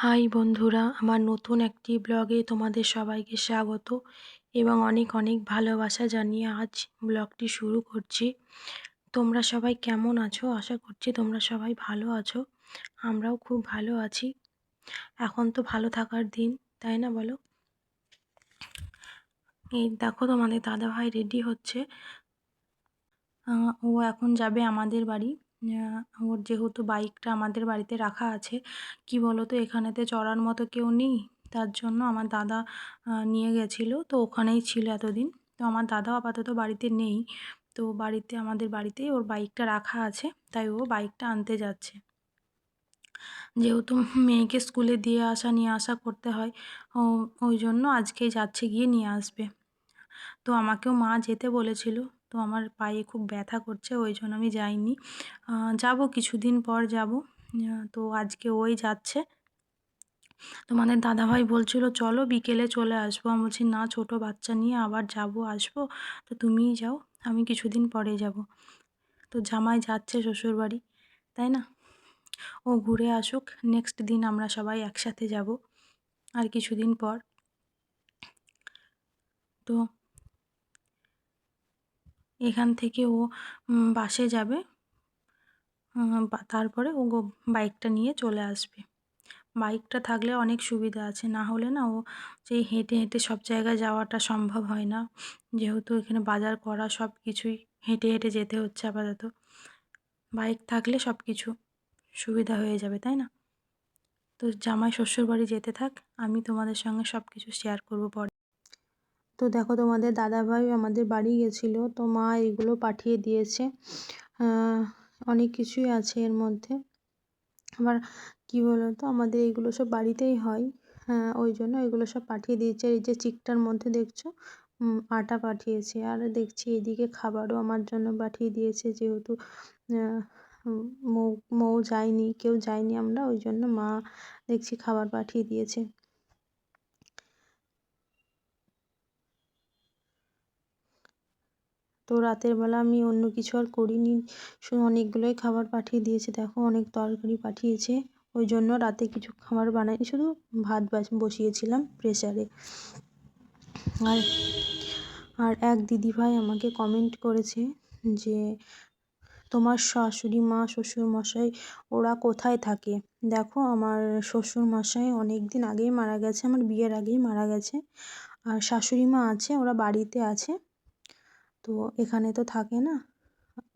High বন্ধুরা, আমার নতুন একটি ব্লগে তোমাদের সবাইকে স্বাগত এবং অনেক অনেক ভালোবাসা জানিয়ে আজ ব্লগটি শুরু করছি। তোমরা সবাই কেমন আছো? আশা করছি তোমরা সবাই ভালো আছো। আমরাও খুব ভালো আছি। এখন তো ভালো থাকার দিন, তাই না বলো? এই দেখো তোমাদের দাদাভাই রেডি হচ্ছে। ও এখন যাবে আমাদের বাড়ি। ওর যেহেতু বাইকটা আমাদের বাড়িতে রাখা আছে, কি বলো তো, এখানেতে চড়ার মতো কেউ নেই, তার জন্য আমার দাদা নিয়ে গেছিলো, তো ওখানেই ছিল এতদিন। তো আমার দাদাও আপাতত বাড়িতে নেই, তো আমাদের বাড়িতেই ওর বাইকটা রাখা আছে, তাই ও বাইকটা আনতে যাচ্ছে। যেহেতু মেয়েকে স্কুলে দিয়ে আসা নিয়ে আসা করতে হয়, ওই জন্য আজকেই যাচ্ছে, গিয়ে নিয়ে আসবে। তো আমাকেও মা যেতে বলেছিল, তো আমার পায়ে খুব ব্যথা করছে, ওই জন্য আমি যাইনি। যাব, কিছুদিন পর যাব। তো আজকে ওই যাচ্ছে। তোমাদের দাদাভাই বলছিল চলো বিকেলে চলে আসবো। আমি বলছি না, ছোটো বাচ্চা নিয়ে আবার যাব আসবো, তো তুমিই যাও, আমি কিছুদিন পরে যাব। তো জামাই যাচ্ছে শ্বশুরবাড়ি, তাই না? ও ঘুরে আসুক, নেক্সট দিন আমরা সবাই একসাথে যাব আর কিছুদিন পর। তো এখান থেকে ও বাসে যাবে, তারপরে ও বাইকটা নিয়ে চলে আসবে। বাইকটা থাকলে অনেক সুবিধা আছে, না হলে না ও যে হেঁটে হেঁটে সব জায়গায় যাওয়াটা সম্ভব হয় না, যেহেতু এখানে বাজার করা সব কিছুই হেঁটে হেঁটে যেতে হচ্ছে আপাতত। বাইক থাকলে সব কিছু সুবিধা হয়ে যাবে, তাই না? তো জামাই শ্বশুরবাড়ি যেতে থাক, আমি তোমাদের সঙ্গে সব কিছু শেয়ার করবো পরে। তো দেখো তোমাদের দাদাভাই আমাদের বাড়ি গেছিলো, তো মা এগুলো পাঠিয়ে দিয়েছে। অনেক কিছুই আছে এর মধ্যে। আবার কি বলো তো, আমাদের এগুলো সব বাড়িতেই হয়, ওই জন্য এগুলো সব পাঠিয়ে দিয়েছে। এই যে চিকটার মধ্যে দেখছো আটা পাঠিয়েছে, আর দেখছি এদিকে খাবারও আমার জন্য পাঠিয়ে দিয়েছে, যেহেতু মৌ যায়নি, কেউ যায়নি আমরা, ওই জন্য মা দেখছি খাবার পাঠিয়ে দিয়েছে। তো রাতের বেলা আমি অন্য কিছু আর করিনি, শুধু অনেকগুলোই খাবার পাঠিয়ে দিয়েছে। দেখো অনেক তরকারি পাঠিয়েছে, ওই জন্য রাতে কিছু খাবার বানাইনি, শুধু ভাত বসিয়েছিলাম প্রেসারে। আর আর এক দিদিভাই আমাকে কমেন্ট করেছে যে তোমার শাশুড়ি মা শ্বশুর মশাই ওরা কোথায় থাকে? দেখো আমার শ্বশুর মশাই অনেক দিন আগেই মারা গেছে, আমার বিয়ের আগেই মারা গেছে। আর শাশুড়ি মা আছে, ওরা বাড়িতে আছে, তো এখানে তো থাকে না,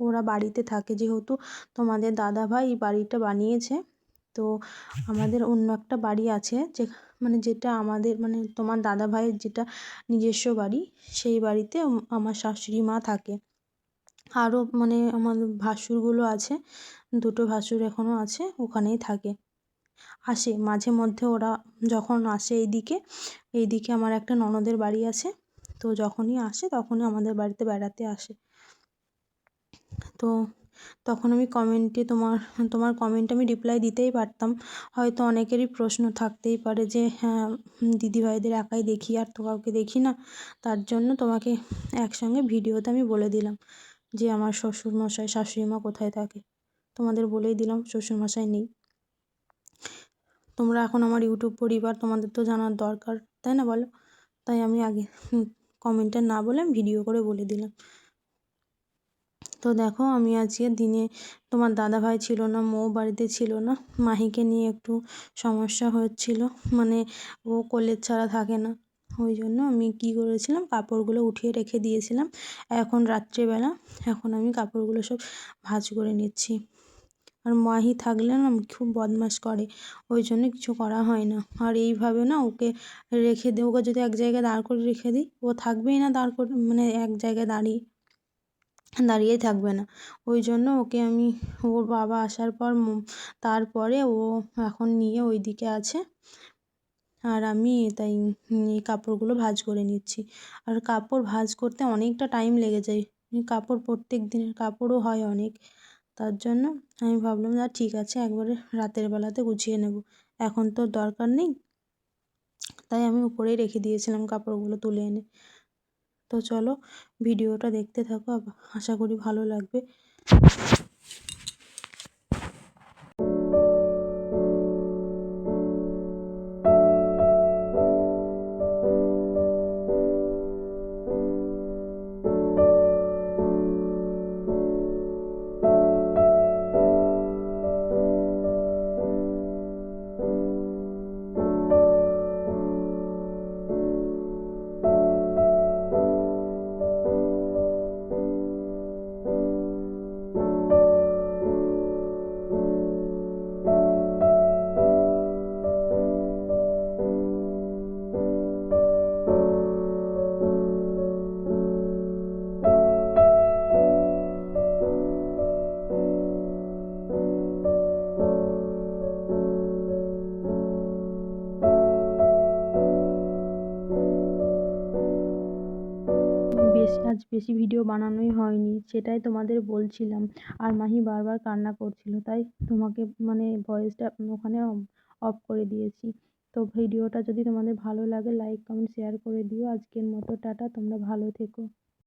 ওরা বাড়িতে থাকে। যেহেতু তোমাদের দাদাভাই এই বাড়িটা বানিয়েছে, তো আমাদের অন্য একটা বাড়ি আছে, যে মানে যেটা আমাদের মানে তোমার দাদাভাইয়ের যেটা নিজস্ব বাড়ি, সেই বাড়িতে আমার শাশুড়ি মা থাকে। আরও মানে আমার ভাসুরগুলো আছে, দুটো ভাসুর এখনও আছে, ওখানেই থাকে। আসে মাঝে মধ্যে ওরা, যখন আসে এইদিকে আমার একটা ননদের বাড়ি আছে, তো যখনই আসে তখনই আমাদের বাড়িতে বেড়াতে আসে। তো তখন আমি কমেন্টে তোমার কমেন্টে আমি রিপ্লাই দিতেই পারতাম। হয়তো অনেকেরই প্রশ্ন থাকতেই পারে যে হ্যাঁ, দিদিভাইদের একাই দেখি আর তো কাউকে দেখি না, তার জন্য তোমাকে একসঙ্গে ভিডিওতে আমি বলে দিলাম যে আমার শ্বশুরমশাই শাশুড়ি মা কোথায় থাকে। তোমাদের বলেই দিলাম শ্বশুরমশাই নেই। তোমরা এখন আমার ইউটিউব পরিবার, তোমাদের তো জানার দরকার, তাই না বলো? তাই আমি আগে কমেন্টে না বলে ভিডিও করে বলে দিলাম। তো দেখো আমি আজকে দিনে, তোমার দাদাভাই ছিল না, মৌ বাড়িতে ছিল না, মাহিকে নিয়ে একটু সমস্যা হচ্ছিল, মানে ও কোলের ছাড়া থাকে না, ওই জন্য আমি কি করেছিলাম, কাপড়গুলো উঠিয়ে রেখে দিয়েছিলাম। এখন রাত্রেবেলা এখন আমি কাপড়গুলো সব ভাঁজ করে নিচ্ছি। আর মাহি থাকলে না খুব বদমাশ করে, ওই জন্য কিছু করা হয় না। আর এইভাবে না ওকে রেখে দিই, ওকে যদি এক জায়গায় দাঁড় করে রেখে দিই, ও থাকবেই না দাঁড় করে, মানে এক জায়গায় দাঁড়িয়েই থাকবে না। ওই জন্য ওকে আমি, ওর বাবা আসার পর তারপরে ও এখন নিয়ে ওই দিকে আছে, আর আমি তাই এই কাপড়গুলো ভাঁজ করে নিচ্ছি। আর কাপড় ভাঁজ করতে অনেকটা টাইম লেগে যায়, কাপড় প্রত্যেক দিনের কাপড়ও হয় অনেক, তার জন্য আমি ভাবলাম না, ঠিক আছে একবারে রাতের বেলাতে গুছিয়ে নেব, এখন তো দরকার নেই, তাই আমি উপরেই রেখে দিয়েছিলাম কাপড়গুলো তুলে এনে। তো চলো ভিডিওটা দেখতে থাকো, আশা করি ভালো লাগবে। আজ বেশি ভিডিও বানানোই হয়নি, সেটাই তোমাদের বলছিলাম। আর মাহি বারবার কান্না করছিল, তাই তোমাকে ভয়েসটা ওখানে অফ করে দিয়েছি। তো ভিডিওটা যদি তোমাদের ভালো লাগে লাইক কমেন্ট শেয়ার করে দিও। আজকের মতো টাটা, তোমরা ভালো থেকো।